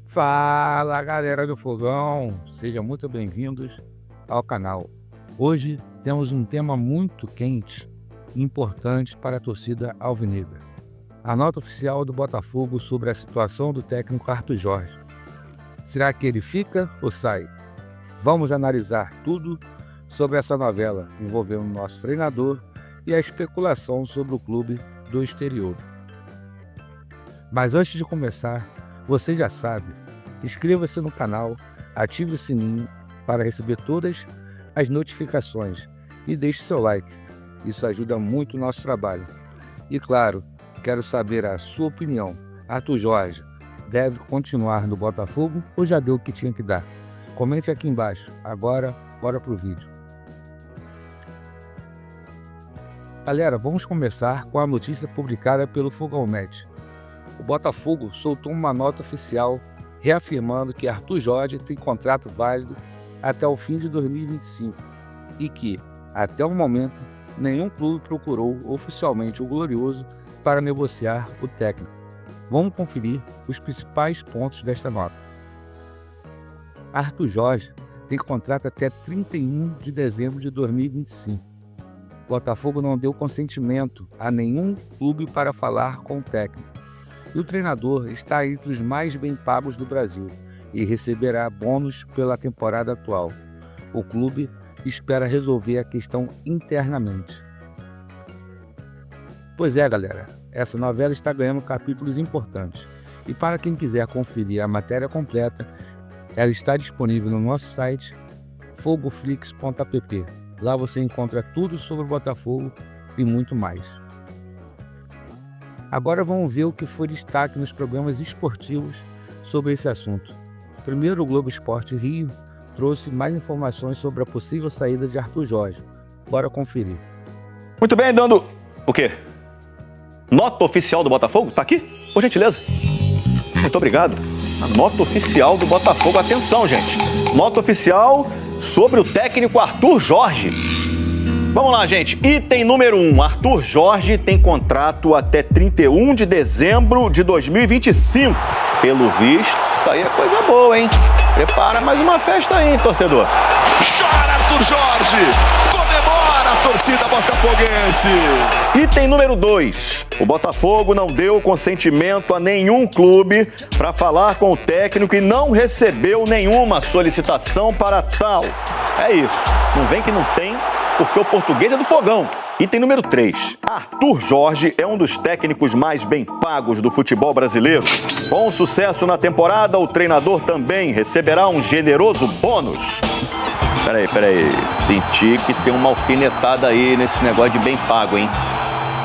Fala galera do Fogão, sejam muito bem-vindos ao canal. Hoje temos um tema muito quente e importante para a torcida alvinegra. A nota oficial do Botafogo sobre a situação do técnico Arthur Jorge. Será que ele fica ou sai? Vamos analisar tudo sobre essa novela envolvendo o nosso treinador e a especulação sobre o clube do exterior. Mas antes de começar, você já sabe, inscreva-se no canal, ative o sininho para receber todas as notificações e deixe seu like. Isso ajuda muito o nosso trabalho. E claro, quero saber a sua opinião. Arthur Jorge deve continuar no Botafogo ou já deu o que tinha que dar? Comente aqui embaixo. Agora, bora pro vídeo. Galera, vamos começar com a notícia publicada pelo Fogão.net. O Botafogo soltou uma nota oficial reafirmando que Arthur Jorge tem contrato válido até o fim de 2025 e que, até o momento, nenhum clube procurou oficialmente o Glorioso para negociar o técnico. Vamos conferir os principais pontos desta nota. Arthur Jorge tem contrato até 31 de dezembro de 2025. O Botafogo não deu consentimento a nenhum clube para falar com o técnico. E o treinador está entre os mais bem pagos do Brasil e receberá bônus pela temporada atual. O clube espera resolver a questão internamente. Pois é, galera, essa novela está ganhando capítulos importantes. E para quem quiser conferir a matéria completa, ela está disponível no nosso site fogoflix.app. Lá você encontra tudo sobre o Botafogo e muito mais. Agora vamos ver o que foi destaque nos programas esportivos sobre esse assunto. Primeiro, o Globo Esporte Rio trouxe mais informações sobre a possível saída de Arthur Jorge. Bora conferir. Muito bem, dando o quê? Nota oficial do Botafogo? Tá aqui? Por gentileza. Muito obrigado. A nota oficial do Botafogo. Atenção, gente. Nota oficial sobre o técnico Arthur Jorge. Vamos lá, gente. Item número 1. Arthur Jorge tem contrato até 31 de dezembro de 2025. Pelo visto, isso aí é coisa boa, hein? Prepara mais uma festa aí, hein, torcedor? Chora, Arthur Jorge! Comemora a torcida botafoguense! Item número 2. O Botafogo não deu consentimento a nenhum clube para falar com o técnico e não recebeu nenhuma solicitação para tal. É isso. Não vem que não tem, porque o português é do fogão. Item número 3. Arthur Jorge é um dos técnicos mais bem pagos do futebol brasileiro. Com sucesso na temporada, o treinador também receberá um generoso bônus. Peraí. Senti que tem uma alfinetada aí nesse negócio de bem pago, hein?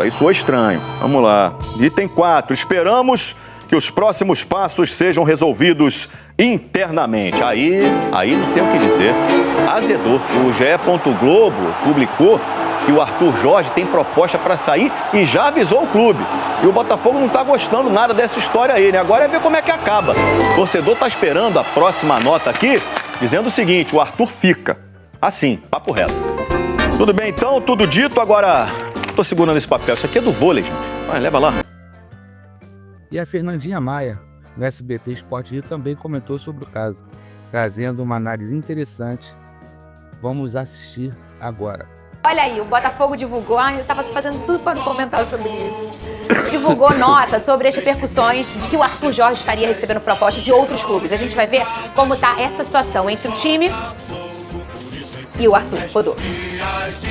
Isso soa estranho. Vamos lá. Item 4. Esperamos que os próximos passos sejam resolvidos internamente. Aí não tem o que dizer. Azedou. O GE. Globo publicou que o Arthur Jorge tem proposta para sair e já avisou o clube. E o Botafogo não está gostando nada dessa história aí, né? Agora é ver como é que acaba. O torcedor está esperando a próxima nota aqui, dizendo o seguinte: o Arthur fica. Assim, papo reto. Tudo bem então, tudo dito. Agora, tô segurando esse papel. Isso aqui é do vôlei, gente. Vai, leva lá. E a Fernandinha Maia, no SBT Sport Rio, também comentou sobre o caso, trazendo uma análise interessante. Vamos assistir agora. Olha aí, o Botafogo divulgou, eu estava fazendo tudo para não comentar sobre isso. Divulgou nota sobre as repercussões de que o Arthur Jorge estaria recebendo propostas de outros clubes. A gente vai ver como está essa situação entre o time e o Arthur. Rodou.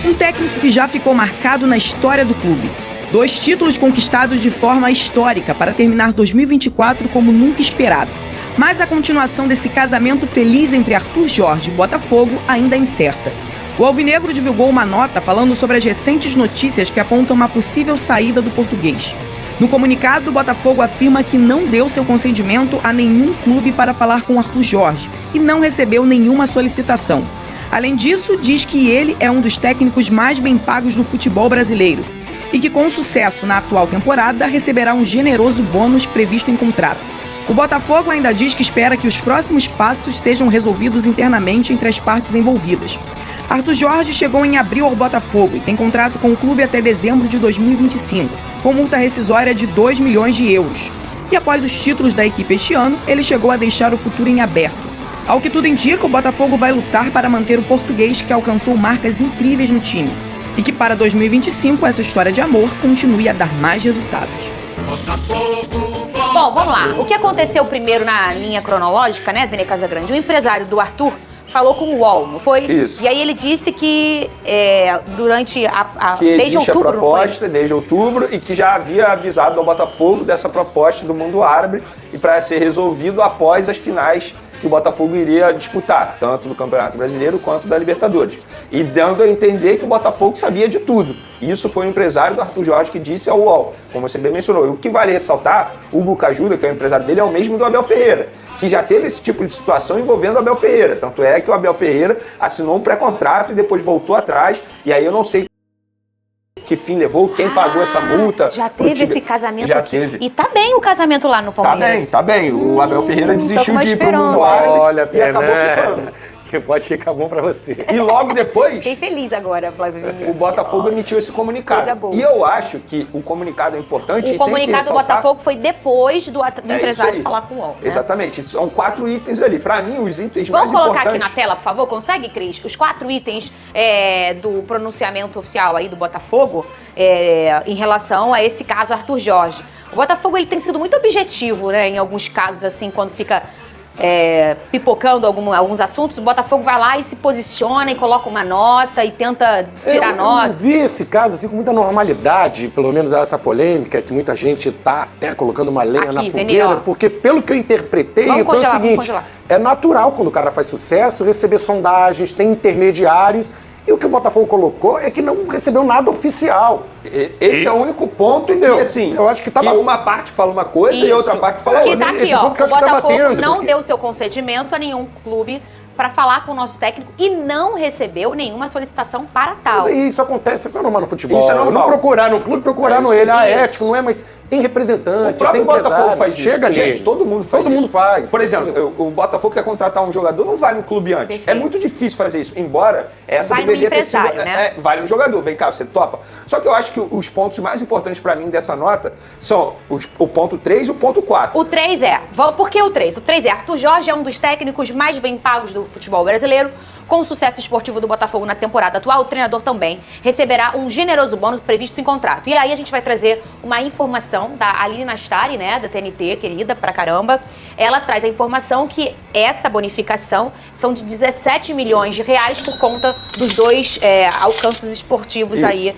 Um técnico que já ficou marcado na história do clube. 2 títulos conquistados de forma histórica para terminar 2024 como nunca esperado. Mas a continuação desse casamento feliz entre Arthur Jorge e Botafogo ainda é incerta. O Alvinegro divulgou uma nota falando sobre as recentes notícias que apontam uma possível saída do português. No comunicado, o Botafogo afirma que não deu seu consentimento a nenhum clube para falar com Arthur Jorge e não recebeu nenhuma solicitação. Além disso, diz que ele é um dos técnicos mais bem pagos do futebol brasileiro e que, com sucesso na atual temporada, receberá um generoso bônus previsto em contrato. O Botafogo ainda diz que espera que os próximos passos sejam resolvidos internamente entre as partes envolvidas. Arthur Jorge chegou em abril ao Botafogo e tem contrato com o clube até dezembro de 2025, com multa rescisória de 2 milhões de euros. E após os títulos da equipe este ano, ele chegou a deixar o futuro em aberto. Ao que tudo indica, o Botafogo vai lutar para manter o português que alcançou marcas incríveis no time. E que para 2025 essa história de amor continue a dar mais resultados. Bom, vamos lá. O que aconteceu primeiro na linha cronológica, né, Vene Casagrande? O empresário do Arthur falou com o UOL, não foi? Isso. E aí ele disse que durante que desde existe outubro, a proposta, desde outubro, e que já havia avisado ao Botafogo dessa proposta do mundo árabe e para ser resolvido após as finais que o Botafogo iria disputar, tanto do Campeonato Brasileiro quanto da Libertadores. E dando a entender que o Botafogo sabia de tudo. Isso foi o empresário do Arthur Jorge que disse ao UOL, como você bem mencionou. E o que vale ressaltar, o Hugo Cajuda, que é o empresário dele, é o mesmo do Abel Ferreira, que já teve esse tipo de situação envolvendo o Abel Ferreira. Tanto é que o Abel Ferreira assinou um pré-contrato e depois voltou atrás, e aí eu não sei que fim levou, quem pagou essa multa. Já teve esse casamento já aqui. Teve. E tá bem o casamento lá no Palmeiras. Tá bem. O Abel Ferreira desistiu de ir pro mundo esperança. árabe Olha, e acabou ficando. que pode ficar bom pra você. E logo depois, Fiquei feliz agora, Flávio. o Botafogo emitiu esse Coisa comunicado. boa. E eu acho que o comunicado é importante. O comunicado do Botafogo foi depois do empresário isso aí. falar com o UOL. Né? Exatamente. São 4 itens ali. Para mim, os itens Vamos mais colocar importantes... aqui na tela, por favor? Consegue, Cris? Os 4 itens do pronunciamento oficial aí do Botafogo em relação a esse caso Arthur Jorge. O Botafogo ele tem sido muito objetivo, né? Em alguns casos, assim, quando fica pipocando alguns assuntos, o Botafogo vai lá e se posiciona e coloca uma nota e tenta tirar nota. Eu vi esse caso assim com muita normalidade, pelo menos essa polêmica, que muita gente tá até colocando uma lenha Aqui, na Vene, fogueira, ó. porque pelo que eu interpretei, Vamos foi congelar, o seguinte, vamos congelar. é natural quando o cara faz sucesso receber sondagens, tem intermediários, e o que o Botafogo colocou é que não recebeu nada oficial. Esse é o único ponto em que, Entendeu? assim, Eu acho que tá uma parte fala uma coisa e outra parte fala Porque outra. tá aqui, Esse ó, ponto que o eu acho que tá Botafogo batendo, não porque- deu seu consentimento a nenhum clube para falar com o nosso técnico e não recebeu nenhuma solicitação para tal. Mas isso acontece, isso é normal no futebol. Isso é normal. Não procurar no clube, procurar no ele. isso. Ético, não é, mas tem representantes, O próprio tem Botafogo empresários, faz isso. chega Gente, nele. todo mundo faz Todo isso. mundo faz. Por exemplo, o Botafogo quer contratar um jogador, não vai no clube antes. Perfeito. É muito difícil fazer isso. Embora essa Vai no deveria ter sido... empresário, né? Vai no jogador. Vem cá, você topa. Só que eu acho que os pontos mais importantes para mim dessa nota são o ponto 3 e o ponto 4. O 3 por que o 3? O 3 Arthur Jorge é um dos técnicos mais bem pagos do futebol brasileiro. Com o sucesso esportivo do Botafogo na temporada atual, o treinador também receberá um generoso bônus previsto em contrato. E aí a gente vai trazer uma informação da Aline Nastari, né, da TNT, querida pra caramba. Ela traz a informação que essa bonificação são de 17 milhões de reais por conta dos 2 alcances esportivos Isso. aí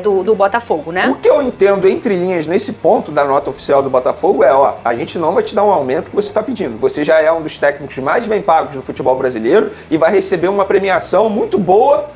do Botafogo, né? O que eu entendo entre linhas nesse ponto da nota oficial do Botafogo é, a gente não vai te dar um aumento que você está pedindo. Você já é um dos técnicos mais bem pagos do futebol brasileiro e vai receber uma premiação muito boa.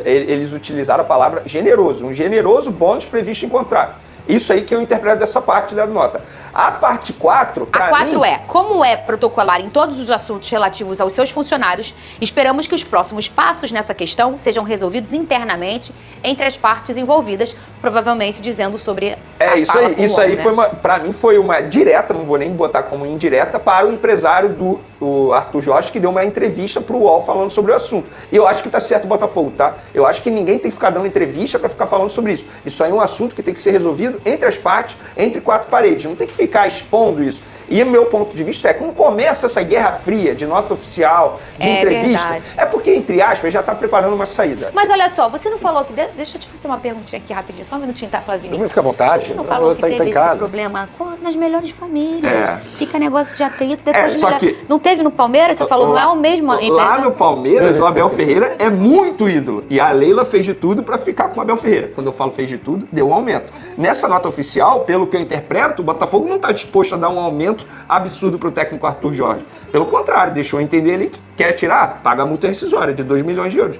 Eles utilizaram a palavra generoso, um generoso bônus previsto em contrato. Isso aí que eu interpreto dessa parte da nota. A parte 4, A para 4 mim... como é protocolar em todos os assuntos relativos aos seus funcionários, esperamos que os próximos passos nessa questão sejam resolvidos internamente entre as partes envolvidas, provavelmente dizendo sobre a Isso fala aí, com o isso UOL, aí né? para mim foi uma direta, não vou nem botar como indireta, para o empresário do Arthur Jorge, que deu uma entrevista para o UOL falando sobre o assunto. E eu acho que tá certo o Botafogo, tá? Eu acho que ninguém tem que ficar dando entrevista para ficar falando sobre isso. Isso aí é um assunto que tem que ser resolvido entre as partes, entre 4 paredes. Não tem que ficar expondo isso. E o meu ponto de vista é, quando começa essa guerra fria de nota oficial, de entrevista, verdade. é porque, entre aspas, já está preparando uma saída. Mas olha só, você não falou que... Deixa eu te fazer uma perguntinha aqui rapidinho, só um minutinho, tá, Flavinho? Fica à vontade. Você não falou que Tá em teve esse casa. problema nas melhores famílias. Fica negócio de atrito, depois só que- Não teve no Palmeiras? Você falou, não é o mesmo Lá empresário? no Palmeiras, o Abel Ferreira é muito ídolo. E a Leila fez de tudo para ficar com o Abel Ferreira. Quando eu falo fez de tudo, deu um aumento. Nessa nota oficial, pelo que eu interpreto, o Botafogo não está disposto a dar um aumento absurdo para o técnico Arthur Jorge. Pelo contrário, deixou entender ali que quer tirar, paga a multa rescisória de 2 milhões de euros.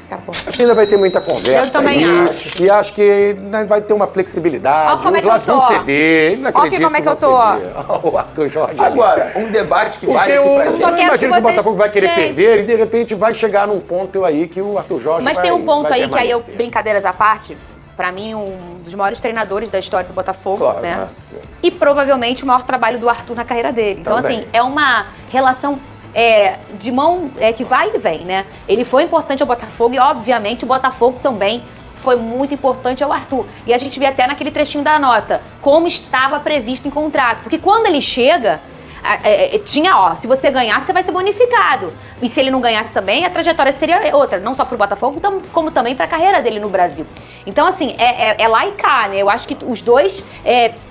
Tá bom. Acho que ainda vai ter muita conversa. Eu também aí, acho. E acho que vai ter uma flexibilidade. Ó como é Os que eu lados vão tô. ceder. Não Ó que acredito como é que eu vão tô, ó. ceder. O Arthur Jorge. Agora, um debate que Porque vale aqui eu pra não gente. quero que imagino que o vocês- Botafogo vai querer Gente. perder e de repente vai chegar num ponto aí que o Arthur Jorge Mas vai tem um ponto vai aí que aí eu, permanecer. brincadeiras à parte, pra mim um dos maiores treinadores da história do Botafogo, Claro, né? né? E provavelmente o maior trabalho do Arthur na carreira dele. Então, Também. assim, é uma relação de mão que vai e vem, né? Ele foi importante ao Botafogo e, obviamente, o Botafogo também foi muito importante ao Arthur. E a gente vê até naquele trechinho da nota, como estava previsto em contrato. Porque quando ele chega, tinha, se você ganhar, você vai ser bonificado. E se ele não ganhasse também, a trajetória seria outra. Não só pro Botafogo, como também pra carreira dele no Brasil. Então, assim, é lá e cá, né? Eu acho que os dois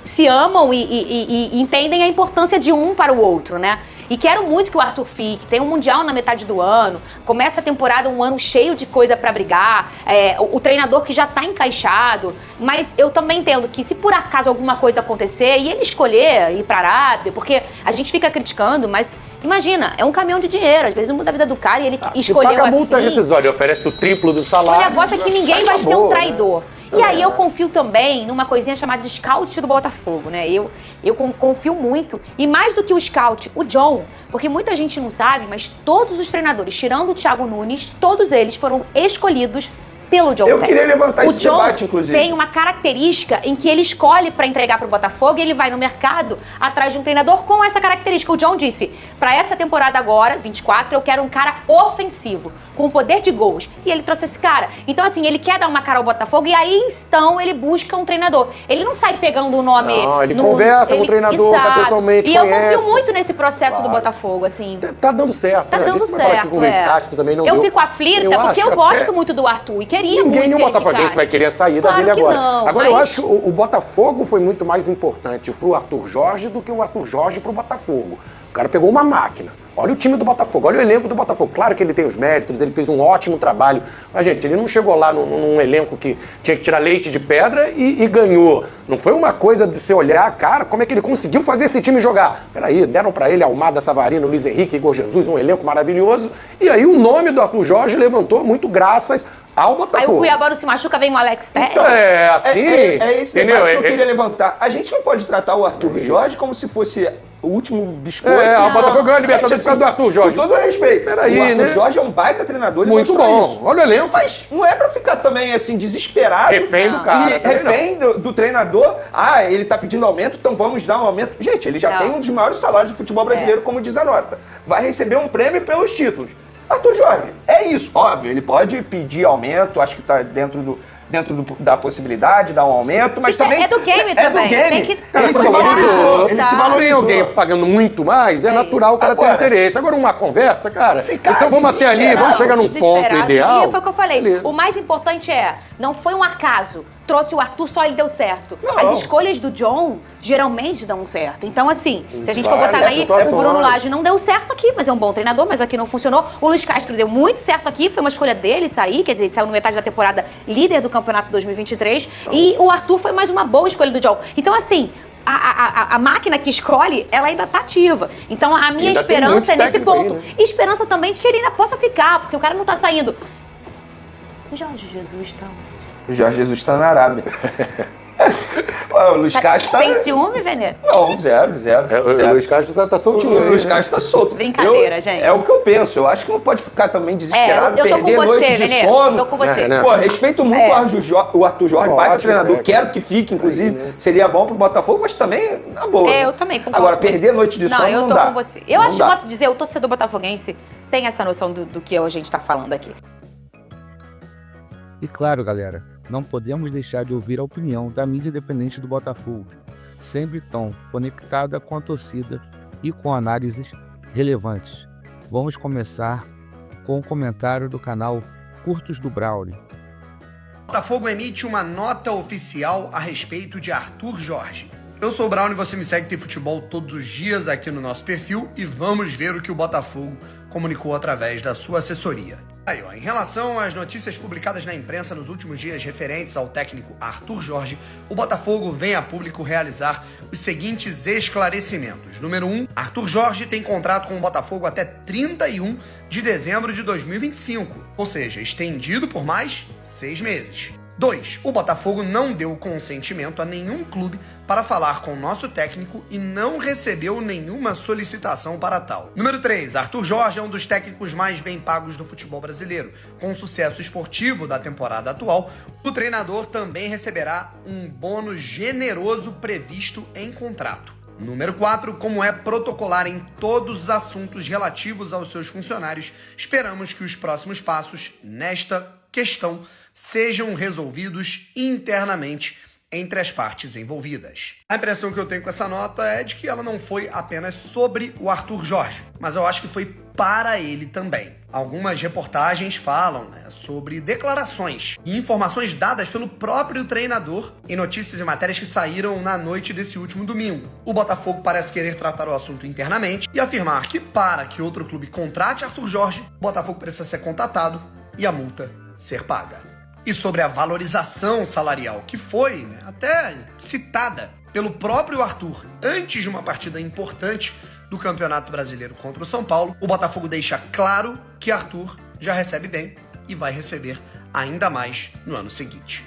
se amam e entendem a importância de um para o outro, né? E quero muito que o Arthur fique, tem um Mundial na metade do ano, começa a temporada um ano cheio de coisa pra brigar, o treinador que já tá encaixado, mas eu também entendo que se por acaso alguma coisa acontecer e ele escolher ir pra Arábia, porque a gente fica criticando, mas imagina, é um caminhão de dinheiro, às vezes muda a vida do cara e ele escolheu paga assim. multa rescisória, oferece o triplo do salário. O negócio é que ninguém vai ser um traidor. E aí eu confio também numa coisinha chamada de scout do Botafogo, né? Eu confio muito. E mais do que o scout, o John, porque muita gente não sabe, mas todos os treinadores, tirando o Thiago Nunes, todos eles foram escolhidos pelo John Eu Textor. queria levantar esse John debate, inclusive. Tem uma característica em que ele escolhe para entregar pro Botafogo e ele vai no mercado atrás de um treinador com essa característica. O John disse, para essa temporada agora, 24, eu quero um cara ofensivo, com poder de gols. E ele trouxe esse cara. Então, assim, ele quer dar uma cara ao Botafogo e aí, então, ele busca um treinador. Ele não sai pegando o nome... Não, ele conversa com o treinador, Exato. pessoalmente, E conhece. eu confio muito nesse processo do Botafogo, assim. Tá dando certo. Tá né? dando a gente vai falar aqui certo, com o Luiz Castro também não Eu deu. fico aflita porque eu gosto muito do Arthur e queria muito Ninguém no que ele Botafoguense ficasse. vai querer a saída Claro dele que agora. não, Agora, eu mas- acho que o Botafogo foi muito mais importante pro Arthur Jorge do que o Arthur Jorge pro Botafogo. O cara pegou uma máquina. Olha o time do Botafogo, olha o elenco do Botafogo. Claro que ele tem os méritos, ele fez um ótimo trabalho. Mas, gente, ele não chegou lá num elenco que tinha que tirar leite de pedra e ganhou. Não foi uma coisa de você olhar, cara, como é que ele conseguiu fazer esse time jogar. Peraí, deram pra ele Almada, Savarino, Luiz Henrique, Igor Jesus, um elenco maravilhoso. E aí o nome do Arthur Jorge levantou muito graças ao Botafogo. Aí o Cuiabá não se machuca, vem o Alex Telles. Então, assim, é esse entendeu? debate que eu queria levantar. A gente não pode tratar o Arthur Jorge como se fosse o último biscoito. o Botafogo ganhou a Libertadores por causa do Arthur Jorge. Com todo respeito. Peraí, o Arthur né? Jorge é um baita treinador. Ele Muito mostrou bom. isso. Olha o elenco. Mas não é pra ficar também, assim, desesperado. Refém do cara, E também refém do treinador. Ele tá pedindo aumento, então vamos dar um aumento. Gente, ele já Não. tem um dos maiores salários do futebol brasileiro, como diz a nota. Vai receber um prêmio pelos títulos. Arthur Jorge, é isso. Óbvio, ele pode pedir aumento, acho que tá dentro da possibilidade, dar um aumento, mas também... É do game É também. do game. Tem que Cara, Ele se se valorizou. Ele se sabe? Tem valorizou. alguém pagando muito mais, é natural o cara ter Agora, interesse. Agora, uma conversa, cara. Ficar Então vamos até ali, vamos chegar num ponto Desesperado. ideal. E foi o que eu falei. Beleza. O mais importante não foi um acaso. Trouxe o Arthur, só ele deu certo. Não. As escolhas do John geralmente dão certo. Então, assim, se a gente for Várias botar aí, o situações. Bruno Lage não deu certo aqui, mas é um bom treinador, mas aqui não funcionou. O Luiz Castro deu muito certo aqui, foi uma escolha dele sair, quer dizer, ele saiu no metade da temporada líder do Campeonato 2023. E o Arthur foi mais uma boa escolha do John. Então, assim, a máquina que escolhe, ela ainda tá ativa. Então, a minha Ainda tem esperança muito é nesse técnico aí, ponto. né? E esperança também de que ele ainda possa ficar, porque o cara não tá saindo. O Jorge Jesus tá... O Jorge Jesus tá na Arábia. O Luiz Castro tá... Tem ciúme, Venê? Não, zero. O Luiz Castro tá soltinho. O Luiz Castro tá solto. Brincadeira, gente. É o que eu penso. Eu acho que não pode ficar também desesperado, eu tô perder com noite você, de Venê. sono. Tô com você. Né? Pô, respeito muito o Arthur Jorge, baita Ótimo, treinador. né? Quero que fique, inclusive. Seria bom pro Botafogo, mas também, na boa. Eu também concordo. Agora, com você. perder noite de sono eu não tô dá. com você. Eu Não acho que dá. posso dizer, o torcedor botafoguense tem essa noção do que a gente tá falando aqui. E claro, galera, não podemos deixar de ouvir a opinião da mídia independente do Botafogo, sempre tão conectada com a torcida e com análises relevantes. Vamos começar com o comentário do canal Curtos do Braulio. Botafogo emite uma nota oficial a respeito de Arthur Jorge. Eu sou o Brown e você me segue Tem Futebol todos os dias aqui no nosso perfil e vamos ver o que o Botafogo comunicou através da sua assessoria. Aí, ó, em relação às notícias publicadas na imprensa nos últimos dias referentes ao técnico Arthur Jorge, o Botafogo vem a público realizar os seguintes esclarecimentos. Número 1, Arthur Jorge tem contrato com o Botafogo até 31 de dezembro de 2025, ou seja, estendido por mais 6 meses. 2. O Botafogo não deu consentimento a nenhum clube para falar com o nosso técnico e não recebeu nenhuma solicitação para tal. Número 3. Arthur Jorge é um dos técnicos mais bem pagos do futebol brasileiro. Com o sucesso esportivo da temporada atual, o treinador também receberá um bônus generoso previsto em contrato. Número 4. Como é protocolar em todos os assuntos relativos aos seus funcionários, esperamos que os próximos passos nesta questão sejam resolvidos internamente entre as partes envolvidas. A impressão que eu tenho com essa nota é de que ela não foi apenas sobre o Arthur Jorge, mas eu acho que foi para ele também. Algumas reportagens falam sobre declarações e informações dadas pelo próprio treinador em notícias e matérias que saíram na noite desse último domingo. O Botafogo parece querer tratar o assunto internamente e afirmar que para que outro clube contrate Arthur Jorge, o Botafogo precisa ser contatado e a multa ser paga. E sobre a valorização salarial, que foi até citada pelo próprio Arthur antes de uma partida importante do Campeonato Brasileiro contra o São Paulo, o Botafogo deixa claro que Arthur já recebe bem e vai receber ainda mais no ano seguinte.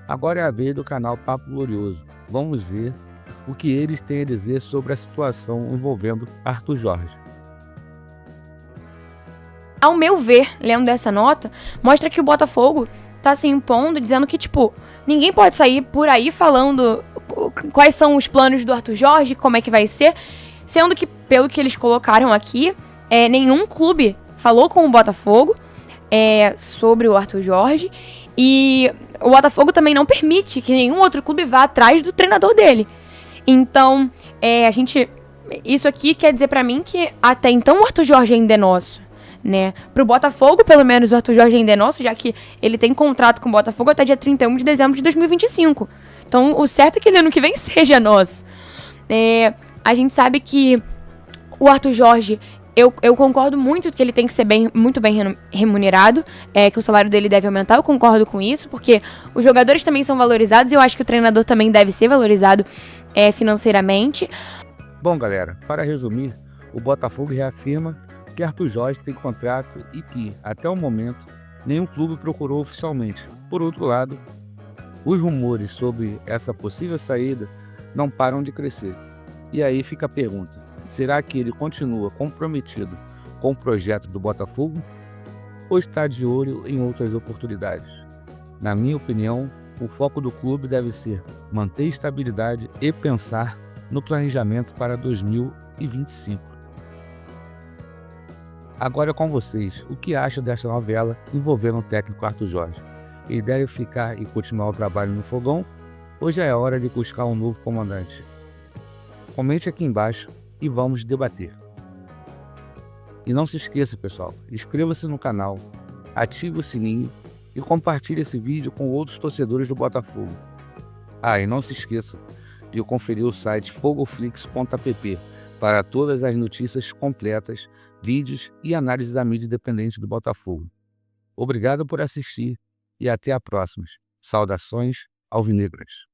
Agora é a vez do canal Papo Glorioso. Vamos ver o que eles têm a dizer sobre a situação envolvendo Arthur Jorge. Ao meu ver, lendo essa nota, mostra que o Botafogo tá se impondo, dizendo que, ninguém pode sair por aí falando quais são os planos do Arthur Jorge, como é que vai ser, sendo que, pelo que eles colocaram aqui, nenhum clube falou com o Botafogo sobre o Arthur Jorge, e o Botafogo também não permite que nenhum outro clube vá atrás do treinador dele. Então, isso aqui quer dizer pra mim que até então o Arthur Jorge ainda é nosso. Pro Botafogo, pelo menos, o Arthur Jorge ainda é nosso, já que ele tem contrato com o Botafogo até dia 31 de dezembro de 2025. Então, o certo é que ele ano que vem seja nosso. A gente sabe que o Arthur Jorge, eu concordo muito que ele tem que ser muito bem remunerado, que o salário dele deve aumentar, eu concordo com isso, porque os jogadores também são valorizados e eu acho que o treinador também deve ser valorizado financeiramente. Bom, galera, para resumir, o Botafogo reafirma que Arthur Jorge tem contrato e que, até o momento, nenhum clube procurou oficialmente. Por outro lado, os rumores sobre essa possível saída não param de crescer. E aí fica a pergunta, será que ele continua comprometido com o projeto do Botafogo ou está de olho em outras oportunidades? Na minha opinião, o foco do clube deve ser manter estabilidade e pensar no planejamento para 2025. Agora é com vocês, o que acham desta novela envolvendo o técnico Arthur Jorge? Ele deve ficar e continuar o trabalho no Fogão ou já é hora de buscar um novo comandante? Comente aqui embaixo e vamos debater. E não se esqueça, pessoal, inscreva-se no canal, ative o sininho e compartilhe esse vídeo com outros torcedores do Botafogo. E não se esqueça de conferir o site fogoflix.app para todas as notícias completas, vídeos e análises da mídia independente do Botafogo. Obrigado por assistir e até a próxima. Saudações alvinegras.